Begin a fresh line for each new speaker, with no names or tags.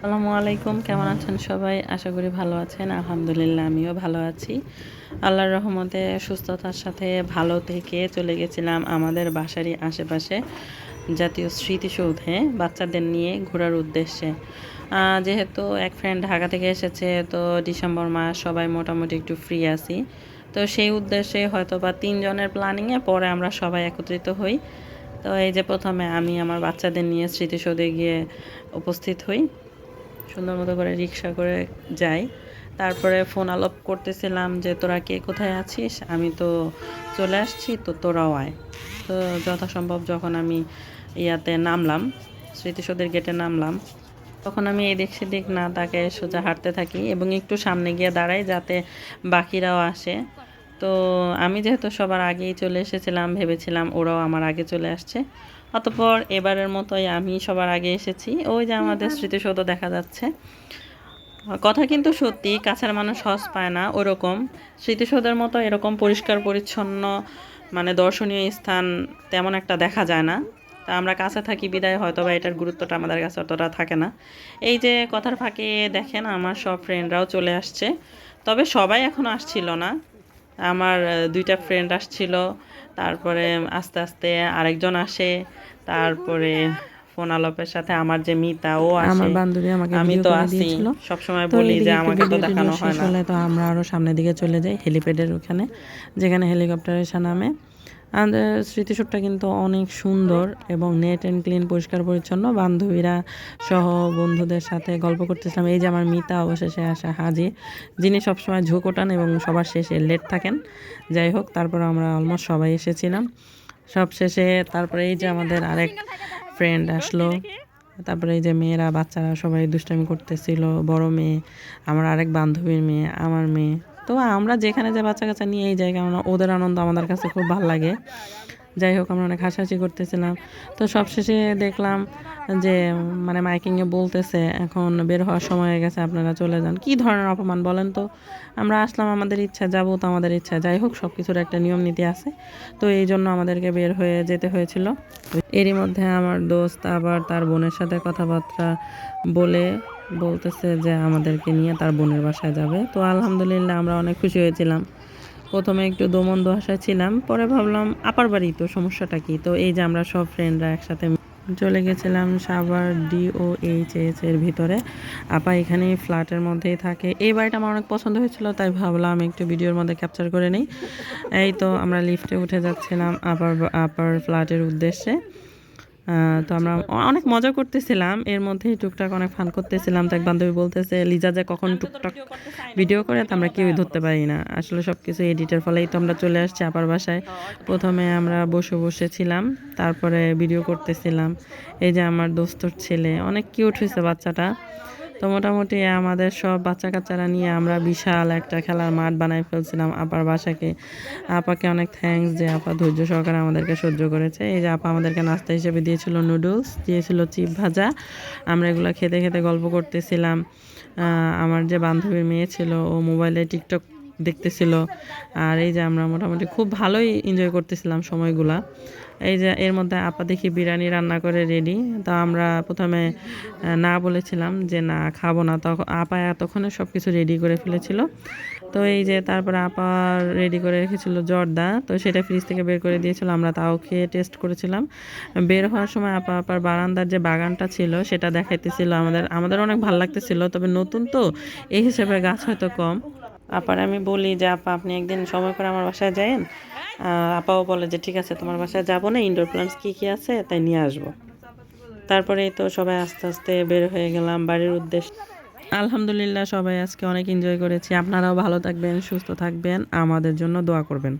আসসালামু আলাইকুম, কেমন আছেন সবাই? আশা করি ভালো আছেন। আলহামদুলিল্লাহ আমিও ভালো আছি। আল্লাহর রহমতে সুস্থতার সাথে ভালো থেকে চলে গেছিলাম আমাদের বাসারই আশেপাশে জাতীয় স্মৃতিসৌধে বাচ্চাদের নিয়ে ঘোরার উদ্দেশ্যে। যেহেতু এক ফ্রেন্ড ঢাকা থেকে এসেছে, তো ডিসেম্বর মাস সবাই মোটামুটি একটু ফ্রি আছি। তো সেই উদ্দেশ্যে হয়তোবা ৩ জনের প্ল্যানিংয়ে পরে আমরা সবাই একত্রিত হই। তো এই যে প্রথমে আমি আমার বাচ্চাদের নিয়ে স্মৃতিসৌধে গিয়ে উপস্থিত হই। সুন্দর মতো করে রিক্সা করে যাই। তারপরে ফোন আলাপ করতেছিলাম যে তোরা কে কোথায় আছিস, আমি তো চলে আসছি, তো তোরাও আয়। তো যথাসম্ভব যখন আমি নামলাম, স্মৃতিসৌধের গেটে নামলাম, তখন আমি এদিক সেদিক না তাকে সোজা হাঁটতে থাকি এবং একটু সামনে গিয়ে দাঁড়াই যাতে বাকিরাও আসে। তো আমি যেহেতু সবার আগেই চলে এসেছিলাম, ভেবেছিলাম ওরাও আমার আগে চলে আসছে। অতঃপর এবারের মতোই আমি সবার আগে এসেছি। ওই যে আমাদের স্মৃতিসৌধ দেখা যাচ্ছে। কথা কিন্তু সত্যি, কাছের মানুষ হজ পায় না ওরকম। স্মৃতিসৌধের মতো এরকম পরিষ্কার পরিচ্ছন্ন মানে দর্শনীয় স্থান তেমন একটা দেখা যায় না। তা আমরা কাছে থাকি বিদায় হয়তো বা এটার গুরুত্বটা আমাদের কাছে অতটা থাকে না। এই যে কথার ফাঁকে দেখেন আমার সব ফ্রেন্ডরাও চলে আসছে, তবে সবাই এখনও আসছিল না। আমার ২টা ফ্রেন্ড আসছিল, তারপরে আস্তে আস্তে আরেকজন আসে, তারপরে ফোন আলাপের সাথে আমার যে মিতা ও
আমার
আসে।
বান্ধবী আমাকে
আমি
ভিডিও
তো
করে
আছি,
দিয়েছিল।
সবসময়
তো
বলি যে
এইদিকে একটু
আমাকে তো
ভিডিও টিডিও
দেখানো
শেষ
হয় না।
হলে তো আমরা আরও সামনের দিকে চলে যাই হেলিপ্যাডের ওখানে, যেখানে হেলিকপ্টার এসে নামে। আমাদের স্মৃতিসৌধটা কিন্তু অনেক সুন্দর এবং নেট অ্যান্ড ক্লিন, পরিষ্কার পরিচ্ছন্ন। বান্ধবীরা সহ বন্ধুদের সাথে গল্প করতেছিলাম। এই যে আমার মিতা অবশেষে আসা হাজির, যিনি সবসময় ঝোঁক ওঠান এবং সবার শেষে লেট থাকেন। যাই হোক, তারপর আমরা অলমোস্ট সবাই এসেছিলাম। সব শেষে তারপরে এই যে আমাদের আরেক ফ্রেন্ড আসলো। তারপরে এই যে মেয়েরা, বাচ্চারা সবাই দুষ্টামি করতেছিল। বড় মেয়ে, আমার আরেক বান্ধবীর মেয়ে, আমার মেয়ে। তো আমরা যেখানে যে বাচ্চা-কাচ্চা নিয়ে এই জায়গায় আমরা ওদের আনন্দ আমাদের কাছে খুব ভাল লাগে। যাই হোক, আমরা অনেক হাসাহাসি করতেছিলাম। তো সবশেষে দেখলাম যে মানে মাইকিংয়ে বলতেছে, "এখন বের হওয়ার সময় হয়ে গেছে, আপনারা চলে যান।" কী ধরনের অপমান বলেন তো? আমরা আসলাম আমাদের ইচ্ছা, যাবো তো আমাদের ইচ্ছা। যাই হোক, সব কিছুর একটা নিয়ম নীতি আছে। তো এইজন্য আমাদেরকে বের হয়ে যেতে হয়েছিল। এরই মধ্যে আমার দোস্ত আবার তার বোনের সাথে কথাবার্তা বলে বলতেছে যে আমাদেরকে নিয়ে তার বোনের বাসায় যাবে। তো আলহামদুলিল্লাহ আমরা অনেক খুশি হয়েছিলাম। প্রথমে একটু দোমন দোহাশায় ছিলাম, পরে ভাবলাম আপার বাড়ি তো, সমস্যাটা কি। তো এই যে আমরা সব ফ্রেন্ডরা একসাথে চলে গেছিলাম সাভার DOHS এর ভিতরে। আপা এখানে ফ্ল্যাটের মধ্যেই থাকে। এই বাড়িটা আমার অনেক পছন্দ হয়েছিল, তাই ভাবলাম একটু ভিডিওর মধ্যে ক্যাপচার করে নিই। এই তো আমরা লিফটে উঠে যাচ্ছিলাম আপার ফ্ল্যাটের উদ্দেশ্যে। তো আমরা অনেক মজা করতেছিলাম, এর মধ্যেই টুকটাক অনেক ফান করতেছিলাম। তো এক বান্ধবী বলতেছে, লিজা যে কখন টুকটাক ভিডিও করে তো আমরা কেউই ধরতে পারি না। আসলে সব কিছু এডিটের ফলেই তো আমরা চলে আসছি আপার বাসায়। প্রথমে আমরা বসেছিলাম, তারপরে ভিডিও করতেছিলাম। এই যে আমার দোস্তর ছেলে, অনেক কিউট হয়েছে বাচ্চাটা। তো মোটামুটি আমাদের সব বাচ্চা-কাচ্চারা নিয়ে আমরা বিশাল একটা খেলার মাঠ বানায় ফেলছিলাম আপার বাসাকে। আপাকে অনেক থ্যাঙ্কস যে আপা ধৈর্য সহকারে আমাদেরকে সহ্য করেছে। এই যে আপা আমাদেরকে নাস্তা হিসেবে দিয়েছিল নুডলস, দিয়েছিল চিপ ভাজা। আমরা এগুলো খেতে, খেতে গল্প করতেছিলাম। আমার যে বান্ধবীর মেয়ে ছিল, ও মোবাইলে টিকটক দেখতেছিল। আর এই যে আমরা মোটামুটি খুব ভালোই এনজয় করতেছিলাম সময়গুলা। এই যে এর মধ্যে আপা দেখি বিরিয়ানি রান্না করে রেডি। তো আমরা প্রথমে না বলেছিলাম যে না খাবো না, তখন আপা এতক্ষণে সব কিছু রেডি করে ফেলেছিল। তো এই যে তারপরে আপা রেডি করে রেখেছিল জর্দা, তো সেটা ফ্রিজ থেকে বের করে দিয়েছিল, আমরা তাও খেয়ে টেস্ট করেছিলাম। বের হওয়ার সময় আপার বারান্দার যে বাগানটা ছিল সেটা দেখাইতেছিল আমাদের অনেক ভালো লাগতেছিল। তবে নতুন তো, এই হিসেবে গাছ হয়তো কম। আপার আমি বলি যে আপা আপনি একদিন সময় করে আমার বাসায় যায়েন। আপাও বলে যে ঠিক আছে, তোমার বাসায় যাবো না, ইনডোর প্ল্যান্টস কী কী আছে তাই নিয়ে আসবো। তারপরেই তো সবাই আস্তে আস্তে বের হয়ে গেলাম বাড়ির উদ্দেশ্যে। আলহামদুলিল্লাহ সবাই আজকে অনেক এনজয় করেছি। আপনারাও ভালো থাকবেন, সুস্থ থাকবেন, আমাদের জন্য দোয়া করবেন।